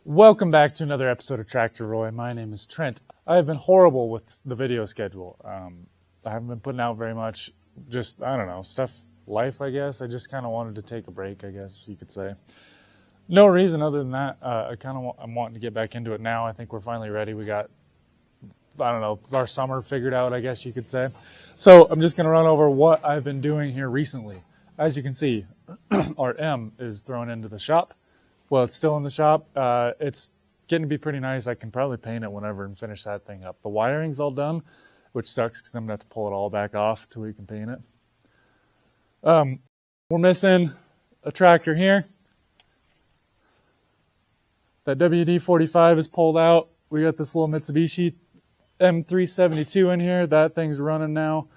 Welcome back to another episode of Tractor Roy. My name is Trent. I have been horrible with the video schedule. I haven't been putting out very much, just, I don't know, life, I guess. I just kind of wanted to take a break, I guess you could say. No reason other than that. I'm wanting to get back into it now. I think we're finally ready. We got, I don't know, our summer figured out, I guess you could say. So I'm just going to run over what I've been doing here recently. As you can see, our M is thrown into the shop. Well, it's still in the shop. It's getting to be pretty nice. I can probably paint it whenever and finish that thing up. The wiring's all done, which sucks because I'm going to have to pull it all back off till we can paint it. We're missing a tractor here. That WD-45 is pulled out. We got this little Mitsubishi M372 in here. That thing's running now.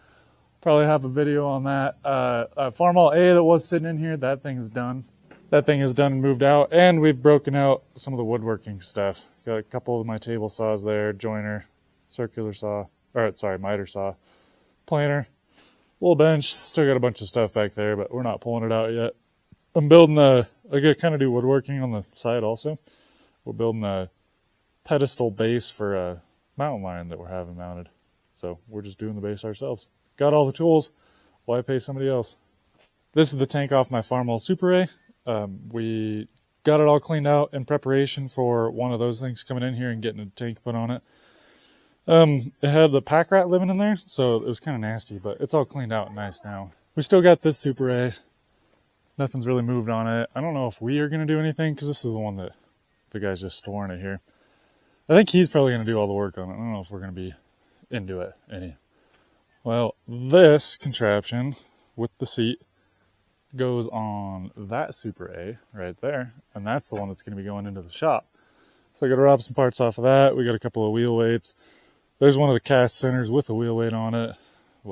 Probably have a video on that. Farmall A that was sitting in here, that thing's done. That thing is done and moved out, and we've broken out some of the woodworking stuff. Got a couple of my table saws there, joiner, circular saw, miter saw, planer, little bench. Still got a bunch of stuff back there, but we're not pulling it out yet. I'm building I kind of do woodworking on the side also. We're building a pedestal base for a mountain lion that we're having mounted. So we're just doing the base ourselves. Got all the tools. Why pay somebody else? This is the tank off my Farmall Super A. We got it all cleaned out in preparation for one of those things coming in here and getting a tank put on it. It had the pack rat living in there, so it was kind of nasty, but it's all cleaned out and nice now. We still got this Super A. Nothing's really moved on it. I don't know if we are going to do anything, because this is the one that the guy's just storing it here. I think he's probably going to do all the work on it. I don't know if we're going to be into it any. Well, this contraption with the seat goes on that Super A right there, and that's the one that's going to be going into the shop. So I got to rob some parts off of that. We got a couple of wheel weights. There's one of the cast centers with a wheel weight on it.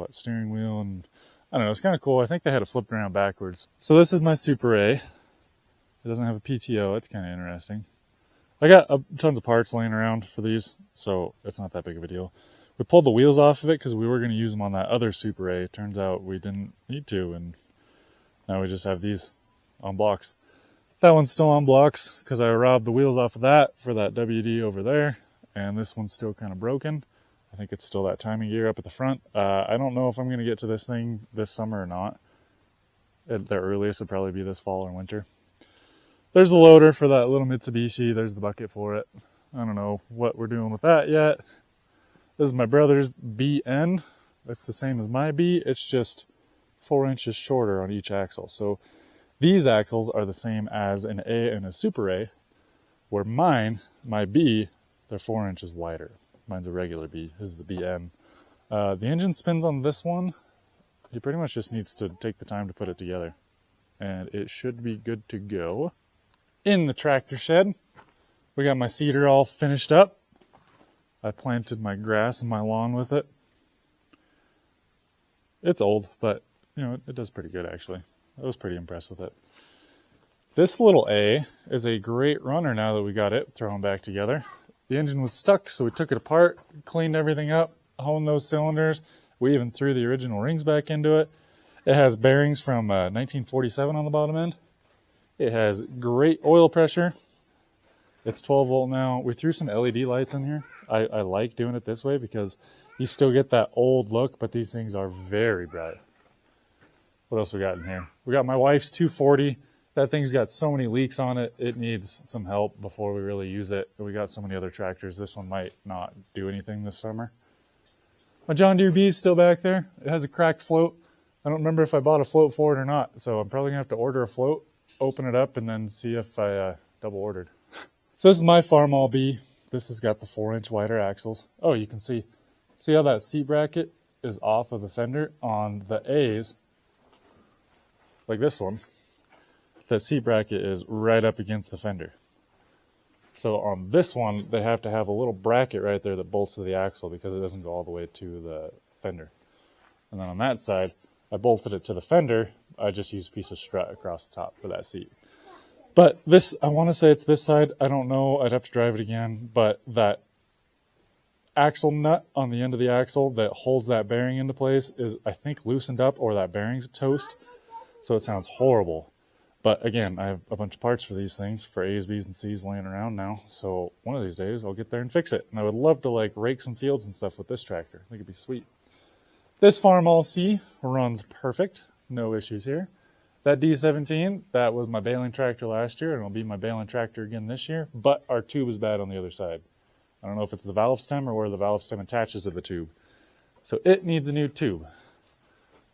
Steering wheel, and I don't know, it's kind of cool. I think they had it flipped around backwards. So this is my Super A. It doesn't have a PTO. It's kind of interesting. I got tons of parts laying around for these, so it's not that big of a deal. We pulled the wheels off of it because we were going to use them on that other Super A. Turns out we didn't need to, and now we just have these on blocks. That one's still on blocks because I robbed the wheels off of that for that WD over there. And this one's still kind of broken. I think it's still that timing gear up at the front. I don't know if I'm going to get to this thing this summer or not. At the earliest would probably be this fall or winter. There's the loader for that little Mitsubishi. There's the bucket for it. I don't know what we're doing with that yet. This is my brother's BN. That's the same as my B. It's just 4 inches shorter on each axle. So these axles are the same as an A and a Super A, where my B, they're 4 inches wider. Mine's a regular B. This is a BM. The engine spins on this one. He pretty much just needs to take the time to put it together. And it should be good to go. In the tractor shed, we got my cedar all finished up. I planted my grass and my lawn with it. It's old, but it does pretty good actually. I was pretty impressed with it. This little A is a great runner now that we got it thrown back together. The engine was stuck, so we took it apart, cleaned everything up, honed those cylinders. We even threw the original rings back into it. It has bearings from 1947 on the bottom end. It has great oil pressure. It's 12 volt now. We threw some LED lights in here. I like doing it this way because you still get that old look, but these things are very bright. What else we got in here? We got my wife's 240. That thing's got so many leaks on it. It needs some help before we really use it. We got so many other tractors. This one might not do anything this summer. My John Deere B is still back there. It has a cracked float. I don't remember if I bought a float for it or not, so I'm probably going to have to order a float, open it up, and then see if I double ordered. So this is my Farmall B. This has got the 4-inch wider axles. Oh, you can see how that seat bracket is off of the fender on the A's, like this one. The seat bracket is right up against the fender. So on this one, they have to have a little bracket right there that bolts to the axle because it doesn't go all the way to the fender. And then on that side, I bolted it to the fender. I just used a piece of strut across the top for that seat. But this, I want to say it's this side. I don't know. I'd have to drive it again. But that axle nut on the end of the axle that holds that bearing into place is, I think, loosened up, or that bearing's toast. So it sounds horrible. But again, I have a bunch of parts for these things, for A's, B's, and C's laying around now. So one of these days I'll get there and fix it. And I would love to like rake some fields and stuff with this tractor. I think it'd be sweet. This Farmall C runs perfect. No issues here. That D17, that was my baling tractor last year, and it'll be my baling tractor again this year. But our tube is bad on the other side. I don't know if it's the valve stem or where the valve stem attaches to the tube. So it needs a new tube.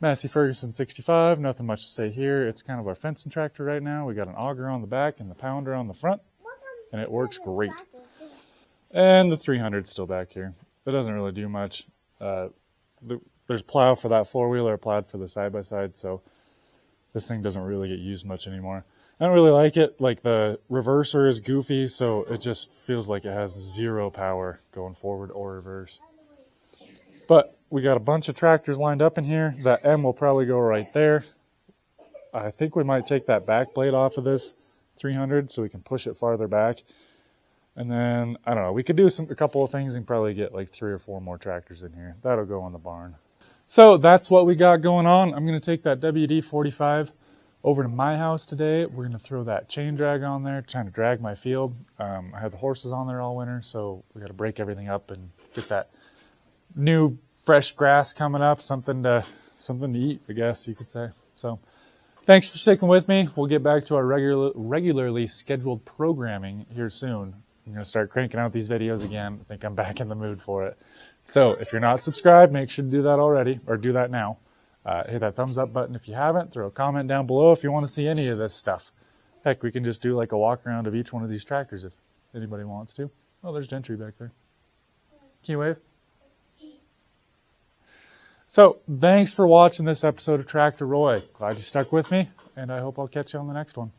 Massey Ferguson 65, nothing much to say here. It's kind of our fencing tractor right now. We got an auger on the back and the pounder on the front, and it works great. And the 300's still back here. It doesn't really do much. There's plow for that four-wheeler, plowed for the side-by-side, so this thing doesn't really get used much anymore. I don't really like it. Like, the reverser is goofy, so it just feels like it has zero power going forward or reverse. But we got a bunch of tractors lined up in here. That M will probably go right there. I think we might take that back blade off of this 300 so we can push it farther back. And then, I don't know, we could do a couple of things and probably get like 3 or 4 more tractors in here. That'll go on the barn. So that's what we got going on. I'm going to take that WD-45 over to my house today. We're going to throw that chain drag on there, trying to drag my field. I had the horses on there all winter, so we got to break everything up and get that new fresh grass coming up, something to eat, I guess you could say. So thanks for sticking with me. We'll get back to our regularly scheduled programming here soon. I'm going to start cranking out these videos again. I think I'm back in the mood for it. So if you're not subscribed, make sure to do that already, or do that now. Hit that thumbs up button if you haven't. Throw a comment down below if you want to see any of this stuff. Heck, we can just do like a walk around of each one of these tractors if anybody wants to. Oh, there's Gentry back there. Can you wave? So thanks for watching this episode of Tractor Roy. Glad you stuck with me, and I hope I'll catch you on the next one.